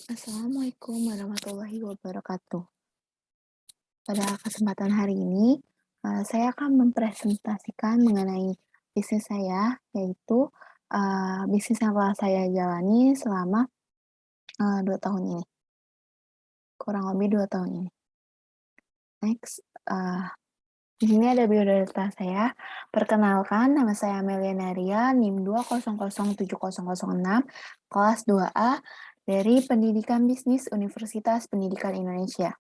Assalamualaikum warahmatullahi wabarakatuh. Pada kesempatan hari ini, saya akan mempresentasikan mengenai bisnis saya, yaitu bisnis yang telah saya jalani selama 2 tahun ini, kurang lebih 2 tahun ini. Next, di sini ada biodata saya. Perkenalkan, nama saya Amelia Naria, NIM 2007006, kelas 2A dari Pendidikan Bisnis Universitas Pendidikan Indonesia.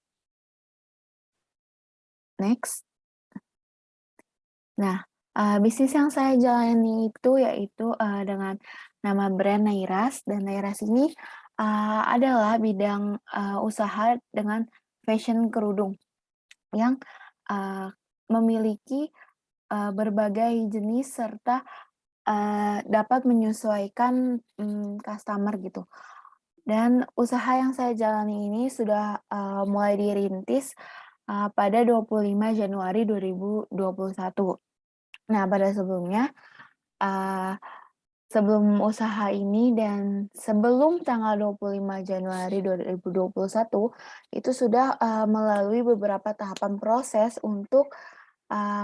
Next. Nah, bisnis yang saya jalani itu yaitu, dengan nama brand Nairas, dan Nairas ini, adalah bidang, usaha dengan fashion kerudung yang, eee, memiliki, berbagai jenis serta, dapat menyesuaikan, customer gitu. Dan usaha yang saya jalani ini sudah, mulai dirintis, pada 25 Januari 2021. Nah, pada sebelumnya, eee, sebelum usaha ini dan sebelum tanggal 25 Januari 2021, itu sudah, melalui beberapa tahapan proses untuk,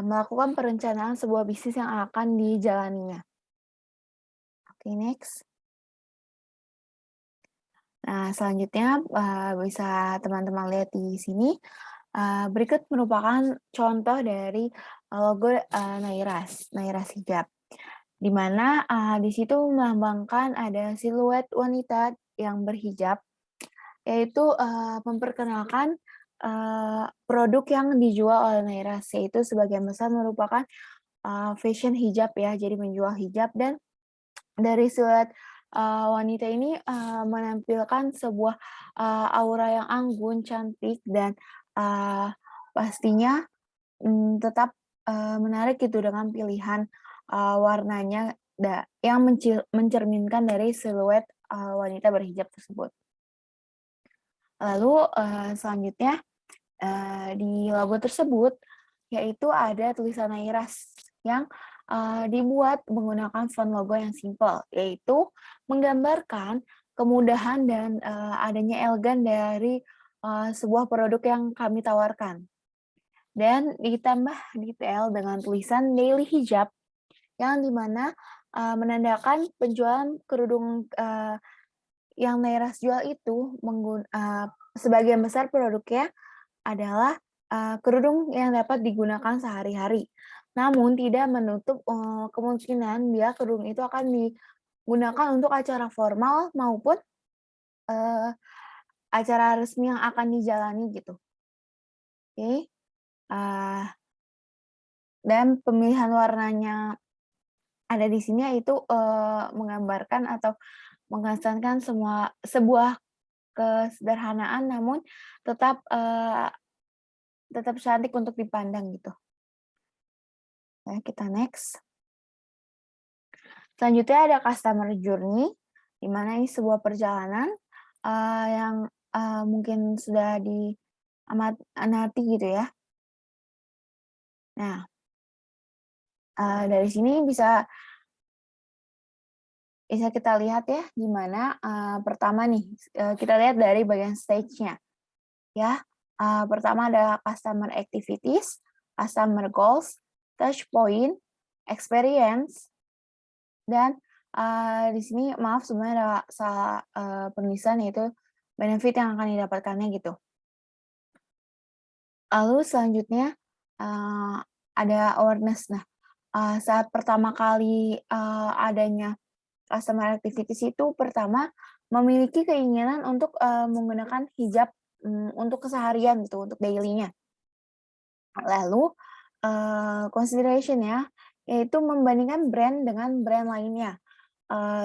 melakukan perencanaan sebuah bisnis yang akan dijalaninya. Oke, next. Nah, selanjutnya, bisa teman-teman lihat di sini, berikut merupakan contoh dari logo, Nairas, Nairas Hijab. Di mana, di situ melambangkan ada siluet wanita yang berhijab, yaitu, memperkenalkan, produk yang dijual oleh Nairas, yaitu sebagian besar merupakan, fashion hijab ya, jadi menjual hijab dan dari siluet, wanita ini, menampilkan sebuah, aura yang anggun, cantik, dan, eee, pastinya tetap, menarik gitu dengan pilihan, warnanya yang mencerminkan dari siluet, wanita berhijab tersebut. Lalu, selanjutnya, di logo tersebut, yaitu ada tulisan Nairas yang, dibuat menggunakan font logo yang simpel, yaitu menggambarkan kemudahan dan, adanya elegan dari, sebuah produk yang kami tawarkan. Dan ditambah detail dengan tulisan Daily Hijab yang di mana, menandakan penjualan kerudung, yang Nairas jual itu sebagian besar produknya adalah, kerudung yang dapat digunakan sehari-hari. Namun tidak menutup, kemungkinan bila kerudung itu akan digunakan untuk acara formal maupun, eee, acara resmi yang akan dijalani gitu, oke. Eee Dan pemilihan warnanya ada di sini yaitu, menggambarkan atau mengesankan sebuah kesederhanaan namun tetap, tetap cantik untuk dipandang gitu. Ya, kita next. Selanjutnya ada customer journey, di mana ini sebuah perjalanan, yang, mungkin sudah diamati gitu ya. Nah, dari sini bisa bisa kita lihat ya, di mana, pertama nih, kita lihat dari bagian stage-nya. Ya, pertama ada customer activities, customer goals, touch point, experience, dan, di sini maaf sebenarnya ada salah, penulisan yaitu benefit yang akan didapatkannya gitu. Lalu selanjutnya, ada awareness. Nah, saat pertama kali, adanya customer activities itu pertama memiliki keinginan untuk, menggunakan hijab, untuk keseharian gitu, untuk daily-nya. Lalu, consideration ya, yaitu membandingkan brand dengan brand lainnya.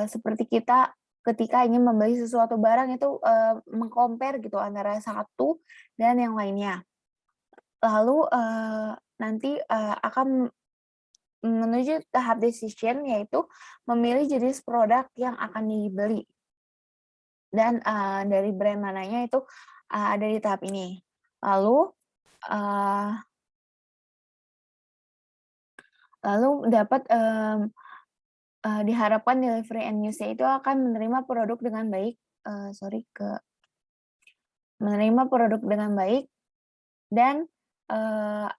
Seperti kita ketika ingin membeli sesuatu barang itu, meng-compare gitu antara satu dan yang lainnya. Lalu, nanti, akan menuju tahap decision, yaitu memilih jenis produk yang akan dibeli dan, dari brand mananya itu, ada di tahap ini. Lalu, eee lalu dapat, diharapkan delivery and use-nya itu akan menerima produk dengan baik, sorry menerima produk dengan baik, dan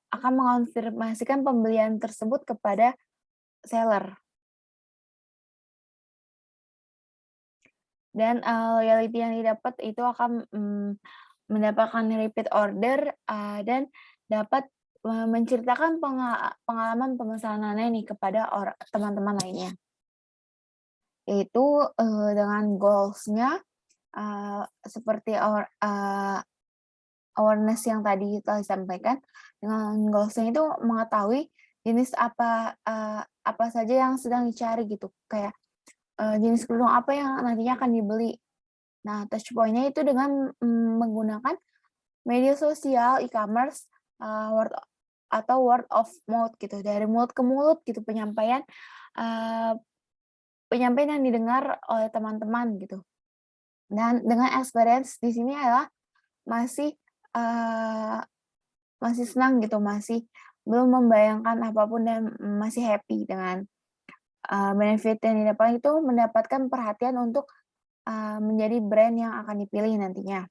akan mengonfirmasikan pembelian tersebut kepada seller. Dan loyalty yang didapat itu akan mendapatkan repeat order, dan dapat menceritakan pengalaman pemesanannya nih kepada teman-teman lainnya. Yaitu dengan goals-nya seperti awareness yang tadi telah disampaikan, dengan goals-nya itu mengetahui jenis apa saja yang sedang dicari gitu, kayak jenis kerudung apa yang nantinya akan dibeli. Nah, touch point-nya itu dengan menggunakan media sosial, e-commerce, word of mouth gitu, dari mulut ke mulut gitu, penyampaian yang didengar oleh teman-teman gitu. Dan dengan experience di sini adalah masih senang gitu, masih belum membayangkan apapun dan masih happy dengan benefit yang didapat itu, mendapatkan perhatian untuk menjadi brand yang akan dipilih nantinya.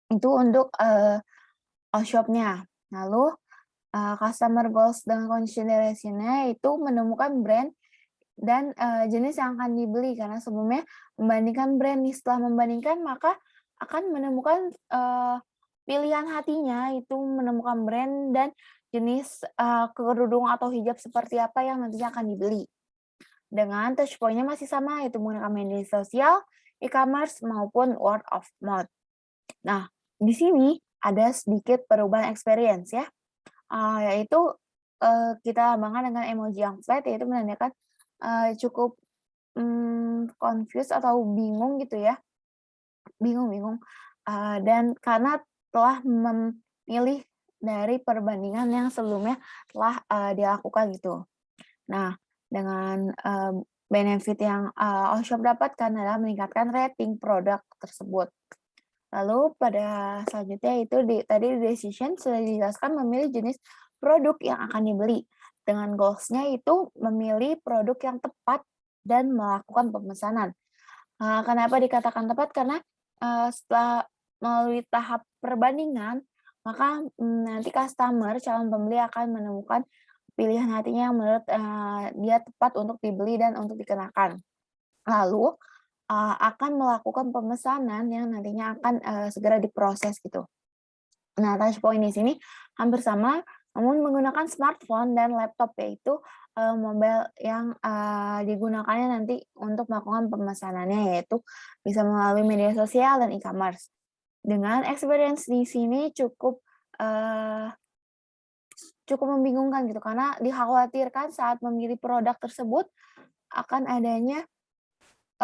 Itu untuk all shop-nya. Lalu customer goals dengan consideration-nya itu menemukan brand dan jenis yang akan dibeli, karena sebelumnya membandingkan brand nih. Setelah membandingkan, maka akan menemukan pilihan hatinya itu menemukan brand dan jenis kerudung atau hijab seperti apa yang nantinya akan dibeli. Dengan touch point-nya masih sama, yaitu menggunakan media sosial, e-commerce, maupun word of mouth. Nah, di sini ada sedikit perubahan experience ya, yaitu kita lambangkan dengan emoji yang flat, yaitu menandakan cukup confused atau bingung gitu ya, bingung, dan karena telah memilih dari perbandingan yang sebelumnya telah dilakukan gitu. Nah, dengan benefit yang Allshop dapatkan adalah meningkatkan rating produk tersebut. Lalu pada selanjutnya itu tadi decision sudah dijelaskan memilih jenis produk yang akan dibeli. Dengan goals-nya itu memilih produk yang tepat dan melakukan pemesanan. Kenapa dikatakan tepat? Karena setelah melalui tahap perbandingan, maka nanti calon pembeli akan menemukan pilihan hatinya yang menurut dia tepat untuk dibeli dan untuk dikenakan. Lalu akan melakukan pemesanan yang nantinya akan segera diproses gitu. Nah, touch point di sini hampir sama, namun menggunakan smartphone dan laptop, yaitu mobile yang digunakannya nanti untuk melakukan pemesanannya, yaitu bisa melalui media sosial dan e-commerce. Dengan experience di sini cukup membingungkan gitu, karena dikhawatirkan saat memilih produk tersebut akan adanya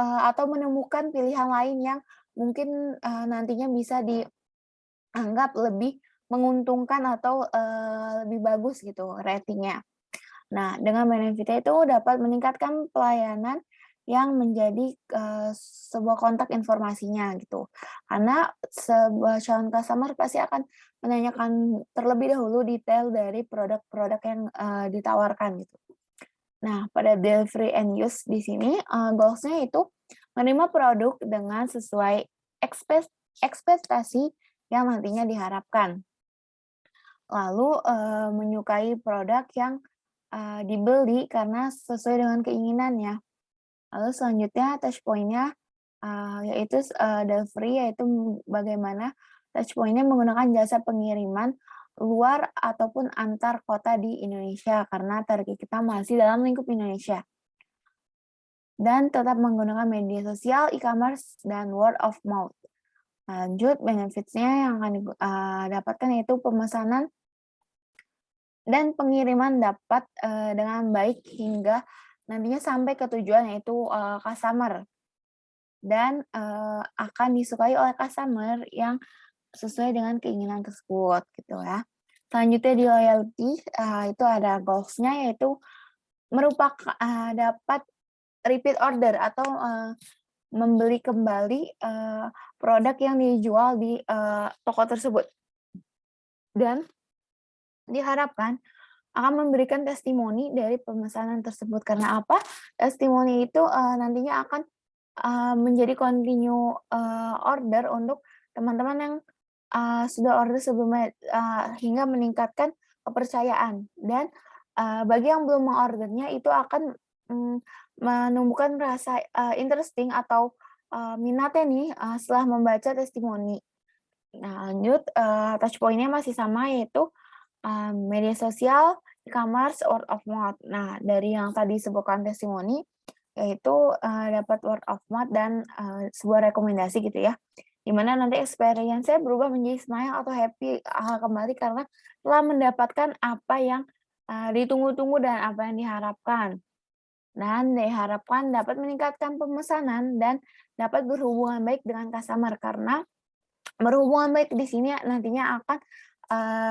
atau menemukan pilihan lain yang mungkin nantinya bisa dianggap lebih menguntungkan atau lebih bagus gitu ratingnya. Nah, dengan benefit itu dapat meningkatkan pelayanan yang menjadi sebuah kontak informasinya gitu. Karena sebuah calon customer pasti akan menanyakan terlebih dahulu detail dari produk-produk yang ditawarkan gitu. Nah, pada delivery and use di sini goals-nya itu menerima produk dengan sesuai ekspektasi yang nantinya diharapkan. Lalu menyukai produk yang dibeli karena sesuai dengan keinginannya. Lalu selanjutnya touch point-nya yaitu delivery, yaitu bagaimana touch point-nya menggunakan jasa pengiriman luar ataupun antar kota di Indonesia, karena target kita masih dalam lingkup Indonesia. Dan tetap menggunakan media sosial, e-commerce, dan word of mouth. Lanjut, benefits-nya yang akan dapatkan yaitu pemesanan dan pengiriman dapat dengan baik hingga nantinya sampai ke tujuan, yaitu customer. Dan akan disukai oleh customer yang sesuai dengan keinginan tersebut gitu ya. Selanjutnya di loyalty itu ada goals-nya, yaitu merupakan dapat repeat order atau membeli kembali produk yang dijual di toko tersebut. Dan diharapkan akan memberikan testimoni dari pemesanan tersebut. Karena apa? Testimoni itu nantinya akan menjadi continue order untuk teman-teman yang sudah order sebelumnya, hingga meningkatkan kepercayaan. Dan, bagi yang belum mengordernya itu akan, mmm, menumbuhkan rasa, interesting atau, minatnya nih, setelah membaca testimoni. Nah lanjut, touch point-nya masih sama yaitu, media sosial, e-commerce, word of mouth. Nah dari yang tadi disebutkan testimoni, yaitu, dapat word of mouth dan, sebuah rekomendasi gitu ya, di mana nanti experience-nya berubah menjadi smile atau happy, kembali karena telah mendapatkan apa yang, ditunggu-tunggu dan apa yang diharapkan. Dan diharapkan dapat meningkatkan pemesanan dan dapat berhubungan baik dengan customer, karena berhubungan baik di sini nantinya akan,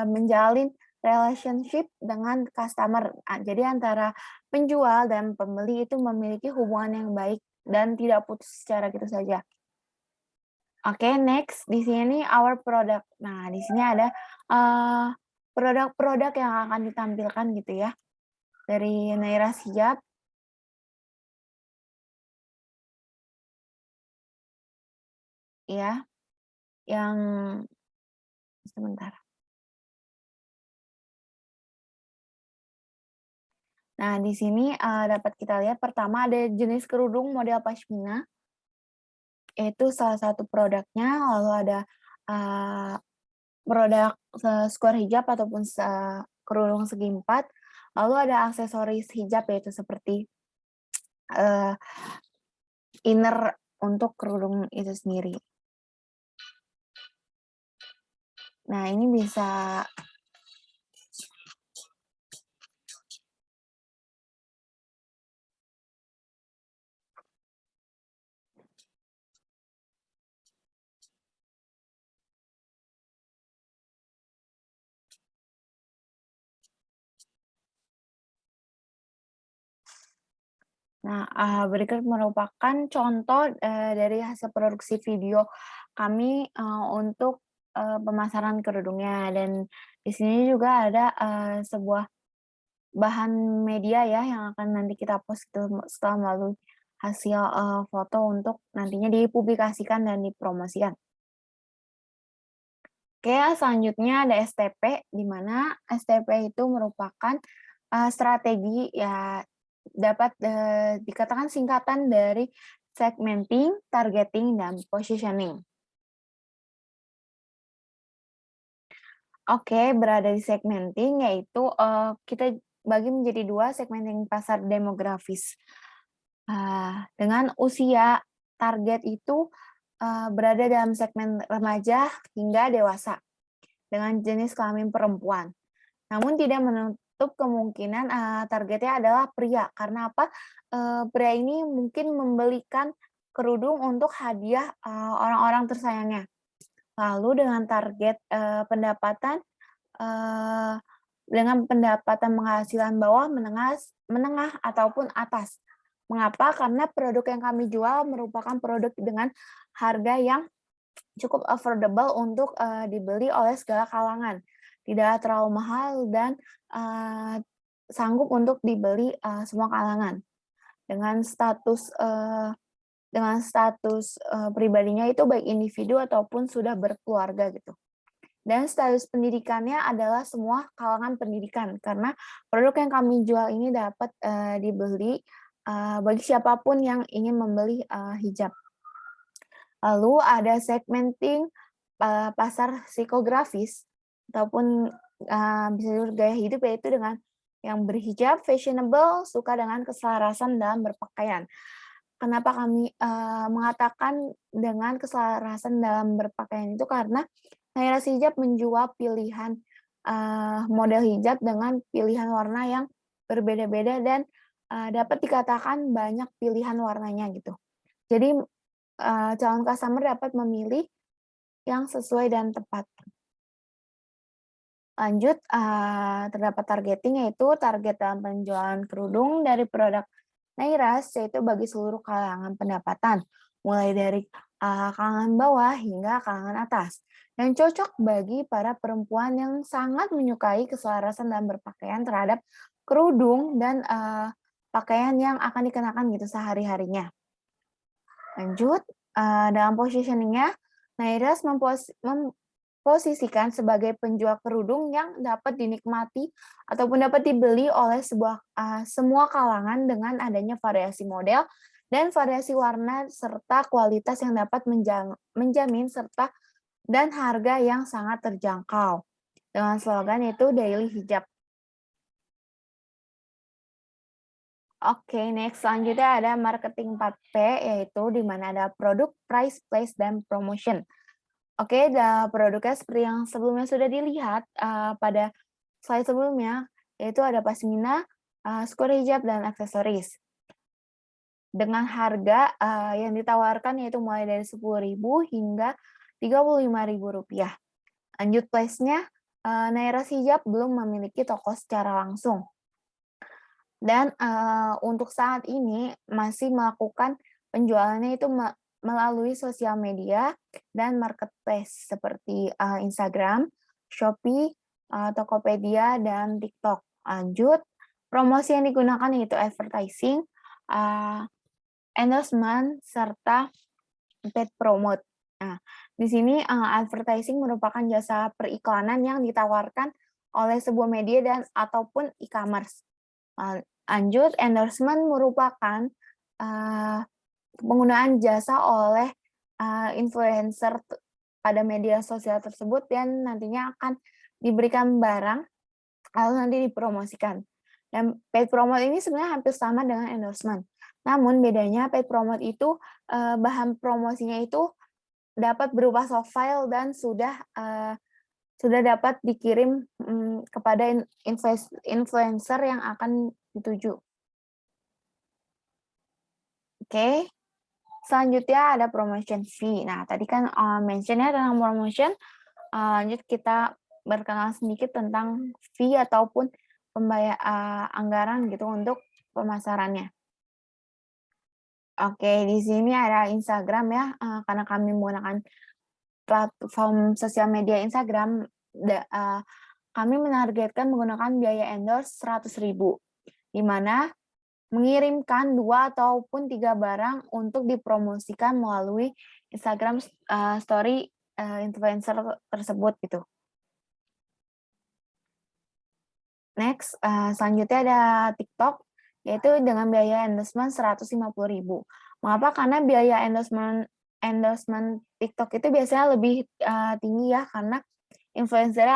menjalin relationship dengan customer. Jadi antara penjual dan pembeli itu memiliki hubungan yang baik dan tidak putus secara gitu saja. Oke, next di sini our product. Nah, di sini ada, eee, produk-produk yang akan ditampilkan gitu ya, dari Naira Hijab ya, yang sebentar. Nah, di sini, dapat kita lihat pertama ada jenis kerudung model pashmina, itu salah satu produknya, lalu ada, eee, produk square hijab ataupun kerudung segi empat, lalu ada aksesoris hijab yaitu seperti, eee, inner untuk kerudung itu sendiri. Nah, ini bisa nah, berikut merupakan contoh, dari hasil produksi video kami, untuk, pemasaran kerudungnya dan di sini juga ada, sebuah bahan media ya yang akan nanti kita post setelah melalui hasil, foto untuk nantinya dipublikasikan dan dipromosikan. Oke, selanjutnya ada STP, di mana STP itu merupakan, strategi ya dapat, dikatakan singkatan dari segmenting, targeting, dan positioning. Oke, berada di segmenting yaitu, kita bagi menjadi 2 segmenting pasar demografis. Dengan usia target itu, berada dalam segmen remaja hingga dewasa dengan jenis kelamin perempuan. Namun tidak menutup kemungkinan, targetnya adalah pria, karena apa? Pria ini mungkin membelikan kerudung untuk hadiah, orang-orang tersayangnya. Lalu dengan target, pendapatan, eee, dengan pendapatan penghasilan bawah, menengah menengah ataupun atas. Mengapa? Karena produk yang kami jual merupakan produk dengan harga yang cukup affordable untuk, dibeli oleh segala kalangan. Tidak terlalu mahal dan, sanggup untuk dibeli, semua kalangan. Dengan status, pribadinya itu baik individu ataupun sudah berkeluarga gitu. Dan status pendidikannya adalah semua kalangan pendidikan, karena produk yang kami jual ini dapat, dibeli, bagi siapapun yang ingin membeli, hijab. Lalu ada segmenting, pasar psikografis ataupun, bisa disebut gaya hidup, yaitu dengan yang berhijab, fashionable, suka dengan keselarasan dalam berpakaian. Kenapa kami, mengatakan dengan keselarasan dalam berpakaian itu karena Naira Hijab menjual pilihan, model hijab dengan pilihan warna yang berbeda-beda dan, dapat dikatakan banyak pilihan warnanya gitu. Jadi, calon customer dapat memilih yang sesuai dan tepat. Lanjut, terdapat targeting, yaitu target dalam penjualan kerudung dari produk Nairas, yaitu bagi seluruh kalangan pendapatan, mulai dari, kalangan bawah hingga kalangan atas, dan cocok bagi para perempuan yang sangat menyukai keselarasan dalam berpakaian terhadap kerudung dan, pakaian yang akan dikenakan gitu sehari-harinya. Lanjut, dalam positioning-nya, Nairas posisikan sebagai penjual kerudung yang dapat dinikmati ataupun dapat dibeli oleh semua kalangan dengan adanya variasi model dan variasi warna serta kualitas yang dapat menjamin serta dan harga yang sangat terjangkau. Dengan slogan itu Daily Hijab. Oke, next selanjutnya ada marketing 4P, yaitu di mana ada produk, price, place, dan promotion. Oke, produknya seperti yang sebelumnya sudah dilihat pada slide sebelumnya, yaitu ada pasmina, skor hijab, dan aksesoris. Dengan harga yang ditawarkan yaitu mulai dari Rp10.000 hingga Rp35.000. Lanjut place-nya, Nairas Hijab belum memiliki toko secara langsung. Dan untuk saat ini masih melakukan penjualannya itu melalui sosial media dan marketplace seperti Instagram, Shopee, Tokopedia, dan TikTok. Lanjut, promosi yang digunakan yaitu advertising, endorsement, serta paid promote. Nah, di sini advertising merupakan jasa periklanan yang ditawarkan oleh sebuah media dan ataupun e-commerce. Lanjut, endorsement merupakan penggunaan jasa oleh influencer pada media sosial tersebut dan nantinya akan diberikan barang lalu nanti dipromosikan. Dan paid promote ini sebenarnya hampir sama dengan endorsement. Namun bedanya paid promote itu bahan promosinya itu dapat berupa soft file dan sudah dapat dikirim kepada influencer yang akan dituju. Oke, selanjutnya ada promotion fee. Nah, tadi kan mention-nya tentang promotion. Lanjut kita berkenalan sedikit tentang fee ataupun anggaran gitu untuk pemasarannya. Oke, di sini ada Instagram ya, karena kami menggunakan platform sosial media Instagram, kami menargetkan menggunakan biaya endorse 100.000, di mana mengirimkan 2 ataupun 3 barang untuk dipromosikan melalui Instagram story influencer tersebut gitu. Next, selanjutnya ada TikTok, yaitu dengan biaya endorsement 150.000. Mengapa? Karena biaya endorsement TikTok itu biasanya lebih tinggi ya, karena influencer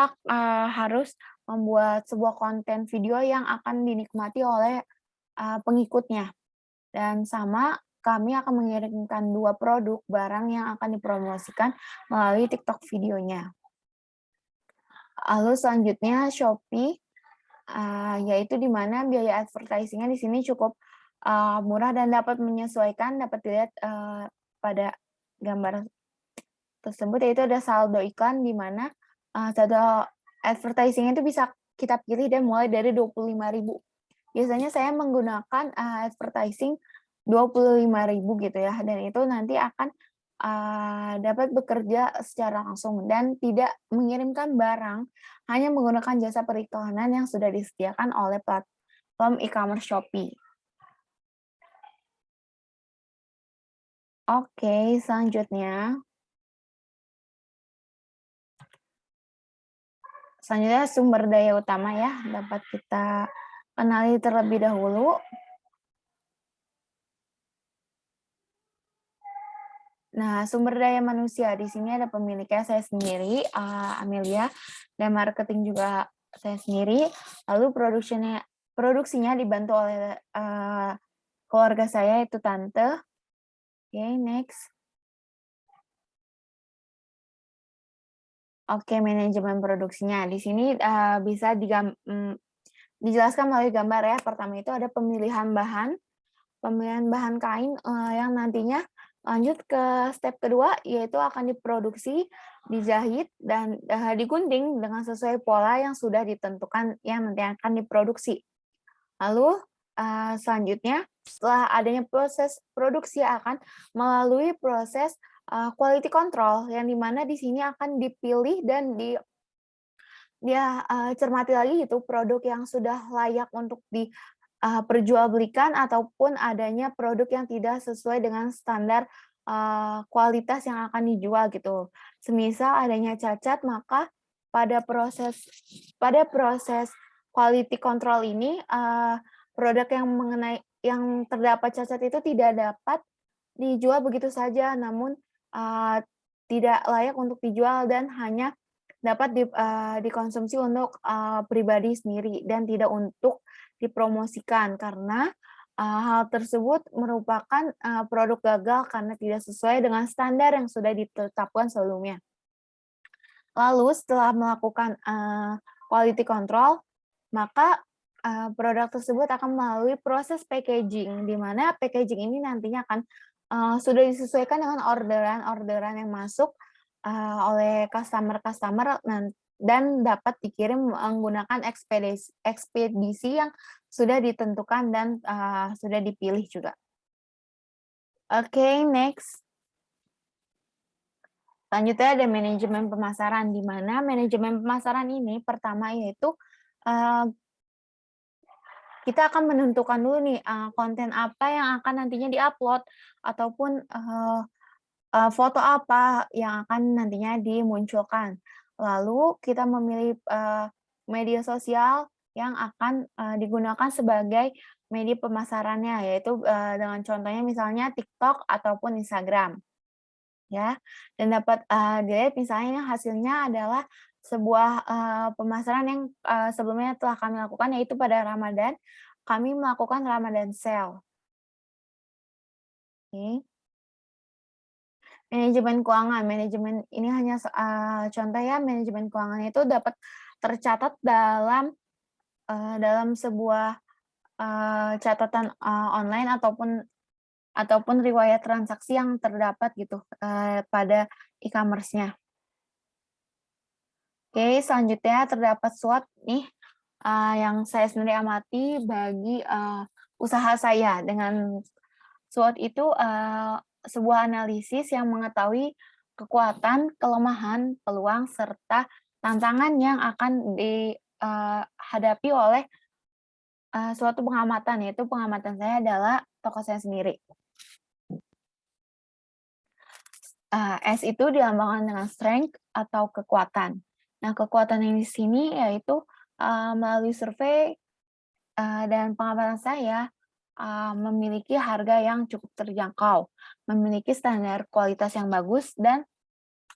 harus membuat sebuah konten video yang akan dinikmati oleh pengikutnya. Dan sama, kami akan mengirimkan 2 produk barang yang akan dipromosikan melalui TikTok videonya. Lalu selanjutnya Shopee, yaitu di mana biaya advertising-nya di sini cukup murah dan dapat menyesuaikan, dapat dilihat pada gambar tersebut, yaitu ada saldo iklan di mana saldo advertising itu bisa kita pilih dan mulai dari 25.000. Biasanya saya menggunakan advertising 25.000 gitu ya, dan itu nanti akan dapat bekerja secara langsung dan tidak mengirimkan barang, hanya menggunakan jasa periklanan yang sudah disediakan oleh platform e-commerce Shopee. Oke, selanjutnya sumber daya utama ya, dapat kita kenali terlebih dahulu. Nah, sumber daya manusia di sini ada pemiliknya saya sendiri, Amelia, dan marketing juga saya sendiri. Lalu produksinya dibantu oleh keluarga saya, itu tante. Oke, next. Oke, manajemen produksinya. Di sini bisa dijelaskan melalui gambar ya. Pertama itu ada pemilihan bahan kain yang nantinya lanjut ke step kedua, yaitu akan diproduksi, dijahit, dan digunting dengan sesuai pola yang sudah ditentukan yang nanti akan diproduksi. Lalu selanjutnya, setelah adanya proses produksi akan melalui proses quality control, yang dimana di sini akan dipilih dan cermati lagi itu produk yang sudah layak untuk diperjualbelikan ataupun adanya produk yang tidak sesuai dengan standar kualitas yang akan dijual gitu. Semisal adanya cacat, maka pada proses quality control ini, produk yang terdapat cacat itu tidak dapat dijual begitu saja, namun, tidak layak untuk dijual dan hanya dapat dikonsumsi untuk, pribadi sendiri dan tidak untuk dipromosikan karena, hal tersebut merupakan, produk gagal karena tidak sesuai dengan standar yang sudah ditetapkan sebelumnya. Lalu setelah melakukan, quality control, maka, produk tersebut akan melalui proses packaging, di mana packaging ini nantinya akan, sudah disesuaikan dengan orderan-orderan yang masuk, oleh customer-customer dan dapat dikirim menggunakan ekspedisi yang sudah ditentukan dan, sudah dipilih juga. Oke, next. Selanjutnya ada manajemen pemasaran, di mana manajemen pemasaran ini pertama yaitu, eee, kita akan menentukan dulu nih, konten apa yang akan nantinya di-upload ataupun, foto apa yang akan nantinya dimunculkan. Lalu kita memilih, media sosial yang akan, digunakan sebagai media pemasarannya, yaitu, dengan contohnya misalnya TikTok ataupun Instagram. Ya, dan dapat, dilihat misalnya hasilnya adalah sebuah, pemasaran yang, sebelumnya telah kami lakukan, yaitu pada Ramadan, kami melakukan Ramadan Sale. Oke. Manajemen keuangan, manajemen ini hanya contoh ya, manajemen keuangan itu dapat tercatat dalam sebuah, catatan, online ataupun riwayat transaksi yang terdapat gitu, pada e-commerce-nya. Oke, selanjutnya terdapat SWOT nih, yang saya sendiri amati bagi, usaha saya. Dengan SWOT itu, sebuah analisis yang mengetahui kekuatan, kelemahan, peluang, serta tantangan yang akan dihadapi oleh, suatu pengamatan, yaitu pengamatan saya adalah toko saya sendiri. S itu dilambangkan dengan strength atau kekuatan. Nah, kekuatan yang di sini yaitu, melalui survei, dan pengamatan saya, memiliki harga yang cukup terjangkau, memiliki standar kualitas yang bagus dan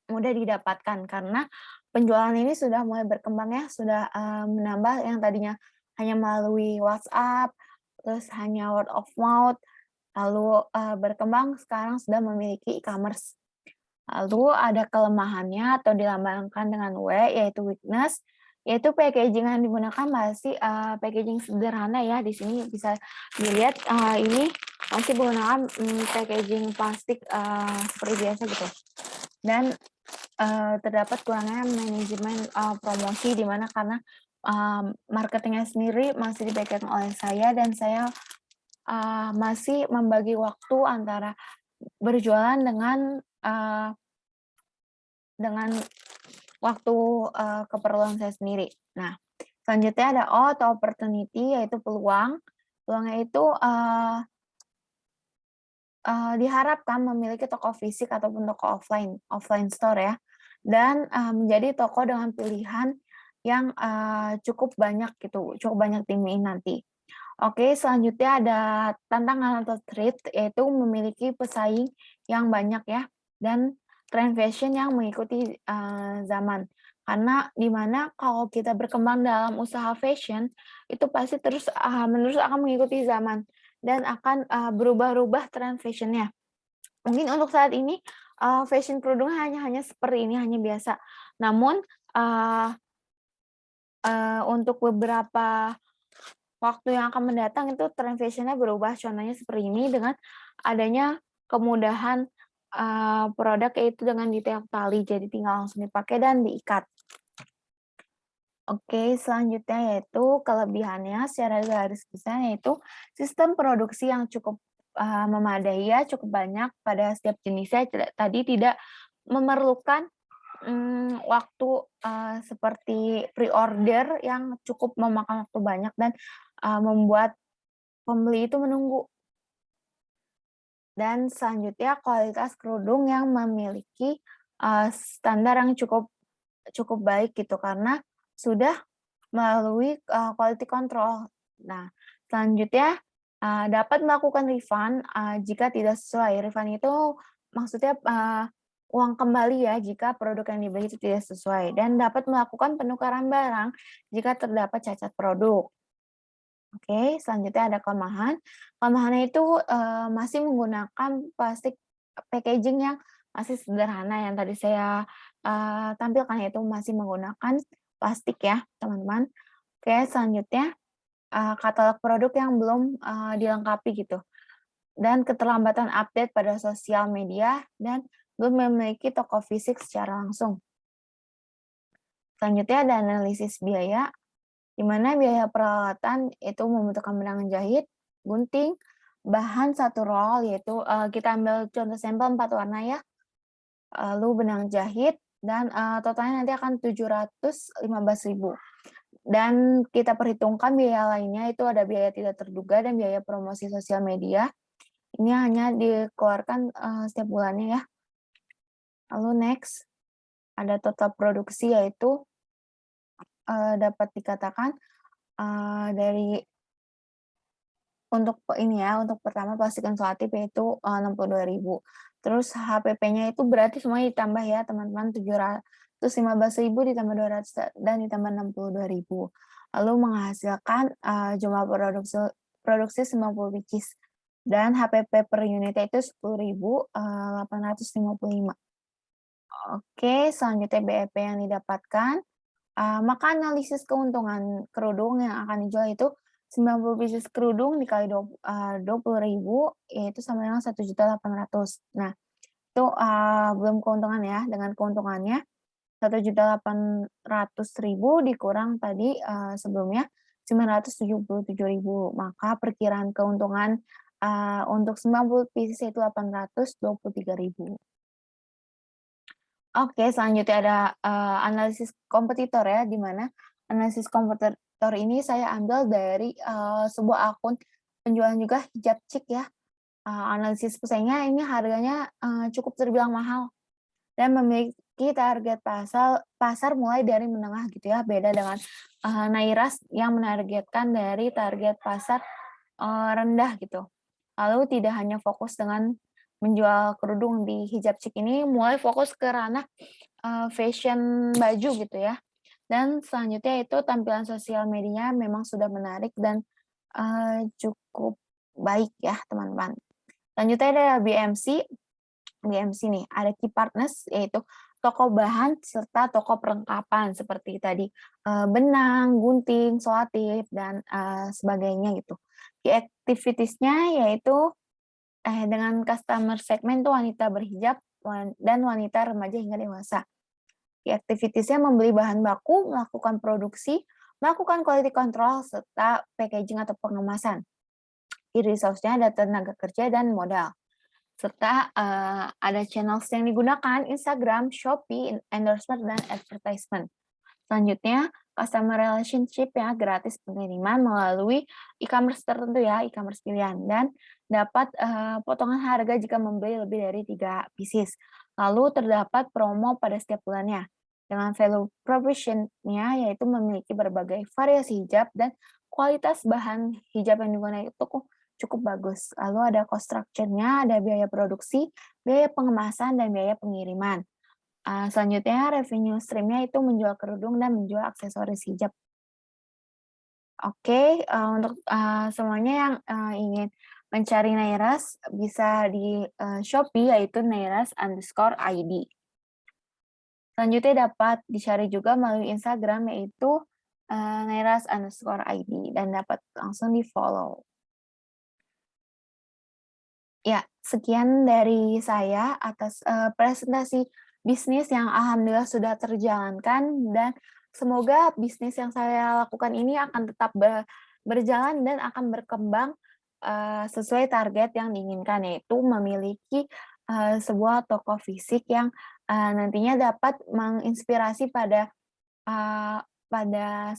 mudah didapatkan karena penjualan ini sudah mulai berkembang ya, sudah, menambah yang tadinya hanya melalui WhatsApp, terus hanya word of mouth, lalu, berkembang sekarang sudah memiliki e-commerce. Lalu ada kelemahannya atau dilambangkan dengan W, yaitu weakness, yaitu packaging yang digunakan masih, packaging sederhana ya, di sini bisa dilihat, ini masih menggunakan, packaging plastik, seperti biasa gitu. Dan, terdapat kurangnya manajemen, promosi di mana karena, marketingnya sendiri masih dipegang oleh saya dan saya, masih membagi waktu antara berjualan dengan waktu, keperluan saya sendiri. Nah, selanjutnya ada O atau opportunity, yaitu peluang. Peluangnya itu, diharapkan memiliki toko fisik ataupun toko offline store ya, dan, menjadi toko dengan pilihan yang, cukup banyak gitu, cukup banyak diminati nanti. Oke, selanjutnya ada tantangan atau threat, yaitu memiliki pesaing yang banyak ya, dan tren fashion yang mengikuti, zaman. Karena di mana kalau kita berkembang dalam usaha fashion, itu pasti menerus akan mengikuti zaman dan akan, berubah-ubah tren fashion-nya. Mungkin untuk saat ini, fashion kerudung hanya seperti ini, hanya biasa. Namun, eee untuk beberapa waktu yang akan mendatang itu tren fashion-nya berubah, contohnya seperti ini dengan adanya kemudahan, produk yaitu dengan detail tali, jadi tinggal langsung dipakai dan diikat. Oke, selanjutnya yaitu kelebihannya secara garis besar yaitu sistem produksi yang cukup, memadai ya, cukup banyak pada setiap jenisnya, tadi tidak memerlukan, waktu, seperti pre-order yang cukup memakan waktu banyak dan, membuat pembeli itu menunggu. Dan selanjutnya kualitas kerudung yang memiliki, standar yang cukup cukup baik gitu karena sudah melalui, quality control. Nah, selanjutnya, dapat melakukan refund, jika tidak sesuai. Refund itu maksudnya, uang kembali ya jika produk yang dibeli itu tidak sesuai dan dapat melakukan penukaran barang jika terdapat cacat produk. Oke, selanjutnya ada kelemahan. Kelemahannya itu, masih menggunakan plastik packaging yang masih sederhana yang tadi saya, tampilkan, yaitu masih menggunakan plastik ya, teman-teman. Oke, selanjutnya, katalog produk yang belum, dilengkapi gitu, dan keterlambatan update pada sosial media dan belum memiliki toko fisik secara langsung. Selanjutnya ada analisis biaya, di mana biaya peralatan itu membutuhkan benang jahit, gunting, bahan satu roll yaitu, kita ambil contoh sampel 4 warna ya, lalu benang jahit dan, totalnya nanti akan 715.000. Dan kita perhitungkan biaya lainnya itu ada biaya tidak terduga dan biaya promosi sosial media, ini hanya dikeluarkan, setiap bulannya ya. Lalu next, ada total produksi yaitu, dapat dikatakan, dari untuk ini ya, untuk pertama plastik insulatif yaitu, 62.000. Terus HPP-nya itu berarti semuanya ditambah ya teman-teman, 715.000 ditambah 200 dan ditambah 62.000. Lalu menghasilkan, jumlah produksi 90 pieces dan HPP per unitnya itu 10.000, 855. Oke, selanjutnya BEP yang didapatkan. Maka analisis keuntungan kerudung yang akan dijual itu 90 pieces kerudung dikali 20.000 yaitu sama dengan 1.800.000. Nah, itu, belum keuntungan ya, dengan keuntungannya 1.800.000 dikurang tadi, sebelumnya 977.000. Maka perkiraan keuntungan, untuk 90 pieces itu 823.000. Oke, selanjutnya ada, analisis kompetitor ya, di mana analisis kompetitor ini saya ambil dari, sebuah akun penjualan juga hijab chic ya. Analisis pesaingnya ini harganya, cukup terbilang mahal dan memiliki target pasar pasar mulai dari menengah gitu ya, beda dengan, Nairas yang menargetkan dari target pasar, rendah gitu. Lalu tidak hanya fokus dengan menjual kerudung di hijab chic ini, mulai fokus ke ranah fashion baju gitu ya. Dan selanjutnya itu tampilan sosial medianya memang sudah menarik dan, cukup baik ya teman-teman. Selanjutnya ada BMC. BMC nih, ada key partners yaitu toko bahan serta toko perlengkapan seperti tadi, benang, gunting, selotip, dan, sebagainya gitu. Key activitiesnya yaitu, dengan customer segmen tuh wanita berhijab dan wanita remaja hingga dewasa. Activities-nya membeli bahan baku, melakukan produksi, melakukan quality control, serta packaging atau pengemasan. Key resource-nya ada tenaga kerja dan modal. Serta ada channels yang digunakan, Instagram, Shopee, endorsement, dan advertisement. Selanjutnya, customer relationship ya, gratis pengiriman melalui e-commerce tertentu ya, e-commerce pilihan. Dan dapat potongan harga jika membeli lebih dari 3 pieces. Lalu terdapat promo pada setiap bulannya. Dengan value proposition-nya yaitu memiliki berbagai variasi hijab dan kualitas bahan hijab yang digunakan itu cukup bagus. Lalu ada cost structure-nya, ada biaya produksi, biaya pengemasan, dan biaya pengiriman. Selanjutnya revenue stream-nya itu menjual kerudung dan menjual aksesoris hijab. Oke, untuk, semuanya yang, ingin mencari Nairas bisa di, Shopee yaitu nairas_id. Selanjutnya dapat dicari juga melalui Instagram yaitu, nairas_id dan dapat langsung di-follow. Ya, sekian dari saya atas, presentasi bisnis yang alhamdulillah sudah terjalankan dan semoga bisnis yang saya lakukan ini akan tetap berjalan dan akan berkembang, sesuai target yang diinginkan, yaitu memiliki, sebuah toko fisik yang, nantinya dapat menginspirasi pada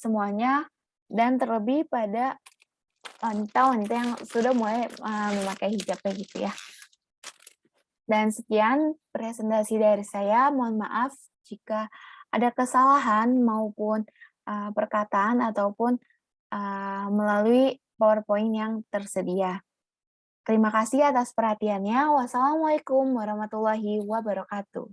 semuanya dan terlebih pada wanita-wanita yang sudah mulai, memakai hijab kayak gitu ya. Dan sekian presentasi dari saya, mohon maaf jika ada kesalahan maupun, perkataan ataupun, melalui PowerPoint yang tersedia. Terima kasih atas perhatiannya. Wassalamualaikum warahmatullahi wabarakatuh.